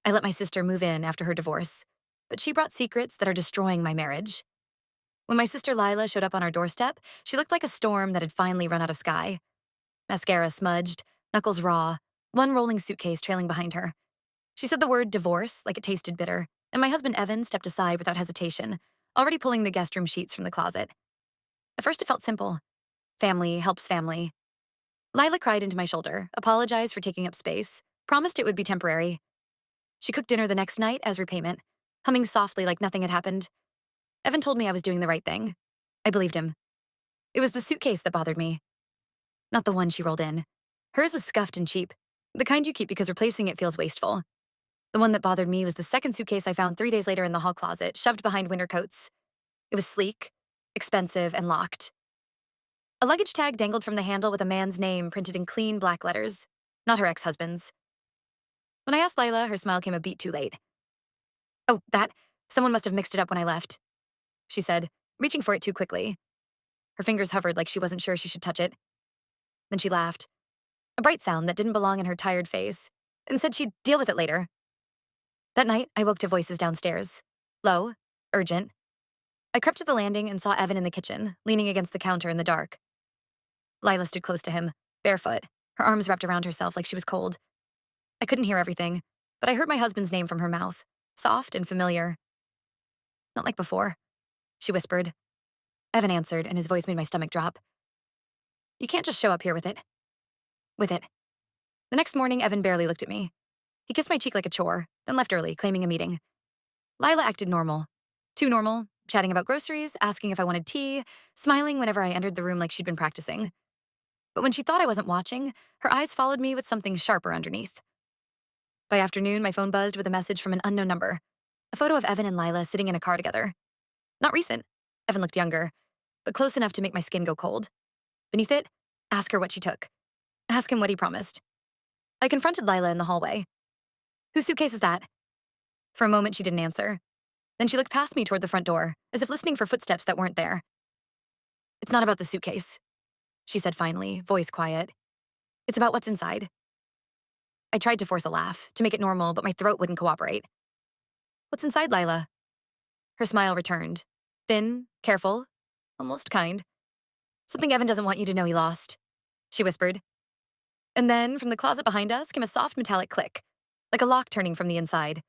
I let my sister move in after her divorce, but she brought secrets that are destroying my marriage. When my sister Lila showed up on our doorstep, she looked like a storm that had finally run out of sky. Mascara smudged, knuckles raw, one rolling suitcase trailing behind her. She said the word divorce like it tasted bitter, and my husband Evan stepped aside without hesitation, already pulling the guest room sheets from the closet. At first it felt simple. Family helps family. Lila cried into my shoulder, apologized for taking up space, promised it would be temporary. She cooked dinner the next night as repayment, humming softly like nothing had happened. Evan told me I was doing the right thing. I believed him. It was the suitcase that bothered me, not the one she rolled in. Hers was scuffed and cheap, the kind you keep because replacing it feels wasteful. The one that bothered me was the second suitcase I found 3 days later in the hall closet, shoved behind winter coats. It was sleek, expensive, and locked. A luggage tag dangled from the handle with a man's name printed in clean black letters, not her ex-husband's. When I asked Lila, her smile came a beat too late. "Oh, that. Someone must have mixed it up when I left," she said, reaching for it too quickly. Her fingers hovered like she wasn't sure she should touch it. Then she laughed, a bright sound that didn't belong in her tired face, and said she'd deal with it later. That night, I woke to voices downstairs. Low, urgent. I crept to the landing and saw Evan in the kitchen, leaning against the counter in the dark. Lila stood close to him, barefoot, her arms wrapped around herself like she was cold. I couldn't hear everything, but I heard my husband's name from her mouth, soft and familiar. "Not like before," she whispered. Evan answered, and his voice made my stomach drop. "You can't just show up here with it." With it. The next morning, Evan barely looked at me. He kissed my cheek like a chore, then left early, claiming a meeting. Lila acted normal. Too normal, chatting about groceries, asking if I wanted tea, smiling whenever I entered the room like she'd been practicing. But when she thought I wasn't watching, her eyes followed me with something sharper underneath. By afternoon, my phone buzzed with a message from an unknown number. A photo of Evan and Lila sitting in a car together. Not recent. Evan looked younger, but close enough to make my skin go cold. Beneath it, ask her what she took. Ask him what he promised. I confronted Lila in the hallway. "Whose suitcase is that?" For a moment, she didn't answer. Then she looked past me toward the front door, as if listening for footsteps that weren't there. "It's not about the suitcase," she said finally, voice quiet. "It's about what's inside." I tried to force a laugh, to make it normal, but my throat wouldn't cooperate. "What's inside, Lila?" Her smile returned. Thin, careful, almost kind. "Something Evan doesn't want you to know he lost," she whispered. And then, from the closet behind us, came a soft metallic click, like a lock turning from the inside.